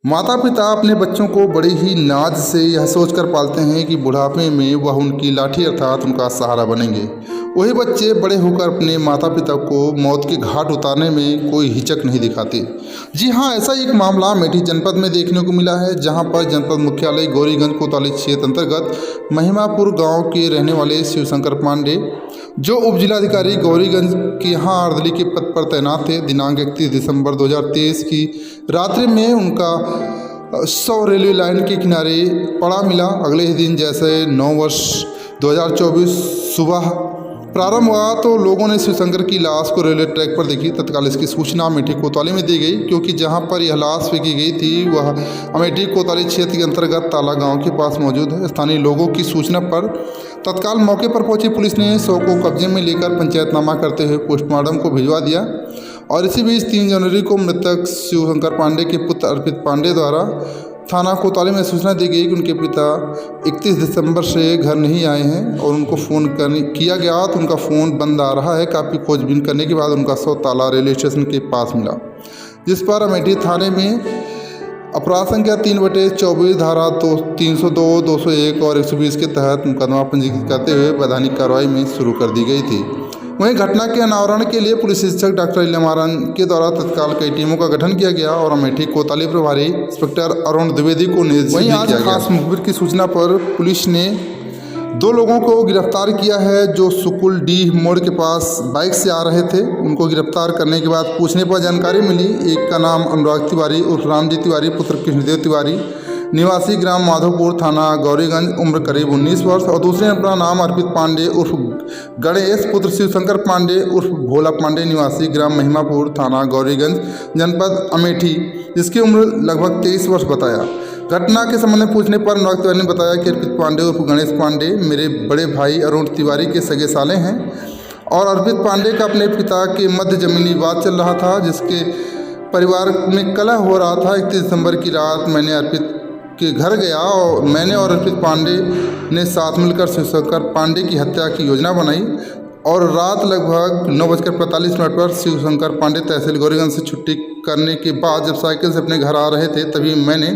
माता पिता अपने बच्चों को बड़ी ही नाज से यह सोचकर पालते हैं कि बुढ़ापे में वह उनकी लाठी अर्थात उनका सहारा बनेंगे। वही बच्चे बड़े होकर अपने माता पिता को मौत के घाट उतारने में कोई हिचक नहीं दिखाते। जी हाँ, ऐसा एक मामला अमेठी जनपद में देखने को मिला है, जहां पर जनपद मुख्यालय गौरीगंज कोतवाली क्षेत्र अंतर्गत महिमापुर गांव के रहने वाले शिवशंकर पांडे, जो उप जिलाधिकारी गौरीगंज के यहाँ आर्दली के पद पर तैनात थे, दिनांक 31 दिसंबर 2023 की रात्रि में उनका शव रेलवे लाइन के किनारे पड़ा मिला। अगले ही दिन जैसे 9 वर्ष 2024 सुबह प्रारंभ हुआ तो लोगों ने शिवशंकर की लाश को रेलवे ट्रैक पर देखी। तत्काल इसकी सूचना अमेठी कोतवाली में दी गई, क्योंकि जहां पर यह लाश फेंकी गई थी वह अमेठी कोतवाली क्षेत्र के अंतर्गत ताला गांव के पास मौजूद है। स्थानीय लोगों की सूचना पर तत्काल मौके पर पहुंची पुलिस ने शव को कब्जे में लेकर पंचायतनामा करते हुए पोस्टमार्टम को भिजवा दिया। और इसी बीच 3 जनवरी को मृतक शिवशंकर पांडे के पुत्र अर्पित पांडे द्वारा थाना कोतवाली में सूचना दी गई कि उनके पिता 31 दिसंबर से घर नहीं आए हैं और उनको फ़ोन किया गया तो उनका फ़ोन बंद आ रहा है। काफ़ी खोजबीन करने के बाद उनका शव ताला रेलवे स्टेशन के पास मिला, जिस पर अमेठी थाने में अपराध संख्या 3/24 धारा 302, 201 और 120 के तहत मुकदमा पंजीकृत करते हुए वैधानिक कार्रवाई में शुरू कर दी गई थी। वहीं घटना के अनावरण के लिए पुलिस अधीक्षक डॉक्टर इलमारान के द्वारा तत्काल कई टीमों का गठन किया गया और अमेठी कोतवाली प्रभारी इंस्पेक्टर अरुण द्विवेदी को निर्देशित किया गया। खास मुखबिर की सूचना पर पुलिस ने 2 लोगों को गिरफ्तार किया है, जो सुकुल डी मोड़ के पास बाइक से आ रहे थे। उनको गिरफ्तार करने के बाद पूछने पर जानकारी मिली, एक का नाम अनुराग तिवारी उर्फ रामजी तिवारी पुत्र कृष्णदेव तिवारी, निवासी ग्राम माधोपुर, थाना गौरीगंज, उम्र करीब 19 वर्ष, और दूसरे अपना नाम अर्पित पांडे उर्फ गणेश पुत्र शिवशंकर पांडे उर्फ भोला पांडे, निवासी ग्राम महिमापुर, थाना गौरीगंज, जनपद अमेठी, जिसकी उम्र लगभग 23 वर्ष बताया। घटना के संबंध में पूछने पर अनुराग तिवारी ने बताया कि अर्पित पांडे उर्फ गणेश पांडे मेरे बड़े भाई अरुण तिवारी के सगे साले हैं और अर्पित पांडे का अपने पिता के मध्य जमीनी विवाद चल रहा था, जिसके परिवार में कलह हो रहा था। 31 दिसंबर की रात मैंने अर्पित के घर गया और मैंने और अर्पित पांडे ने साथ मिलकर शिवशंकर पांडे की हत्या की योजना बनाई और रात लगभग 9:45 पर शिवशंकर पांडे तहसील गौरीगंज से छुट्टी करने के बाद जब साइकिल से अपने घर आ रहे थे, तभी मैंने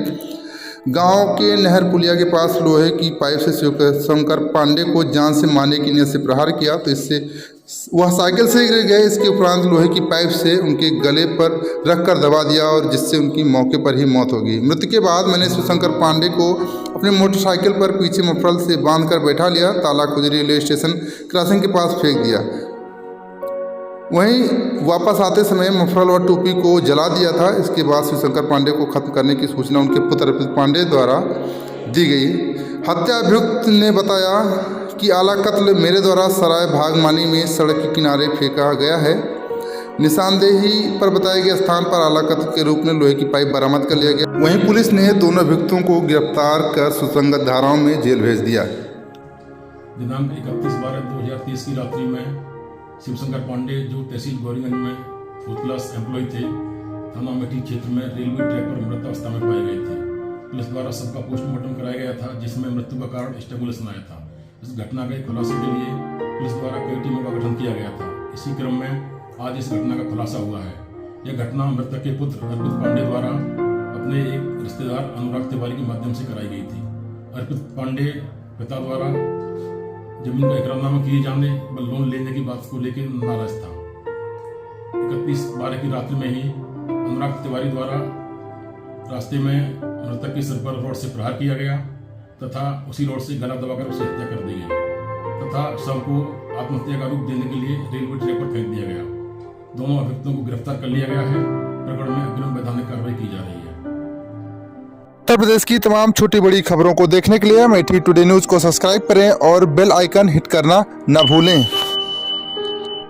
गांव के नहर पुलिया के पास लोहे की पाइप से शिवशंकर पांडे को जान से मारने की नीयत से प्रहार किया, तो इससे वह साइकिल से गिर गए। इसके उपरांत लोहे की पाइप से उनके गले पर रखकर दबा दिया और जिससे उनकी मौके पर ही मौत हो गई। मृत्यु के बाद मैंने शिवशंकर पांडे को अपने मोटरसाइकिल पर पीछे मफरल से बांधकर बैठा लिया, ताला खुजरी रेलवे स्टेशन क्रॉसिंग के पास फेंक दिया। वहीं वापस आते समय मफरल और टोपी को जला दिया था। इसके बाद शिवशंकर पांडे को खत्म करने की सूचना उनके पुत्र अर्पित पांडे द्वारा दी गई। हत्या अभियुक्त ने बताया कि आला कत्ल मेरे द्वारा सराय भागमानी में सड़क के किनारे फेंका गया है। निशानदेही पर बताए गए स्थान पर आला कत्ल के रूप में लोहे की पाइप बरामद कर लिया गया। वहीं पुलिस ने दोनों अभियुक्तों को गिरफ्तार कर सुसंगत धाराओं में जेल भेज दिया। दिनांक 31/12/2023 की रात्रि में शिवशंकर पांडे, जो तहसील गौरीगंज में फुटक्लास एम्प्लॉय थे, थाना अमेठी क्षेत्र में रेलवे ट्रैक पर मृत अवस्था में पाए गए थे। पुलिस द्वारा सबका पोस्टमार्टम कराया गया था, जिसमें मृत्यु का कारण स्ट्रैंगुलेशन आया था। इस घटना के खुलासे के लिए पुलिस द्वारा कई टीमों का गठन किया गया था। इसी क्रम में आज इस घटना का खुलासा हुआ है। यह घटना मृतक के पुत्र अर्पित पांडे द्वारा अपने एक रिश्तेदार अनुराग तिवारी के माध्यम से कराई गई थी। अर्पित पांडे पिता द्वारा जमीन का इकरारनामा किए जाने व लोन लेने की बात को लेकर नाराज था। 31/12 की रात्रि में ही अनुराग तिवारी द्वारा रास्ते में मृतक के सिर पर रॉड से प्रहार किया गया तथा उसी रॉड से गला दबाकर उसे हत्या कर दी गई तथा शव को आत्महत्या का रूप देने के लिए रेलवे ट्रैक पर फेंक दिया गया। दोनों अभियुक्तों को गिरफ्तार कर लिया गया है। प्रकरण में अग्रिम वैधानिक कार्रवाई की जा रही है। उत्तर प्रदेश की तमाम छोटी बड़ी खबरों को देखने के लिए अमेठी टुडे न्यूज़ को सब्सक्राइब करें और बेल आइकन हिट करना न भूलें।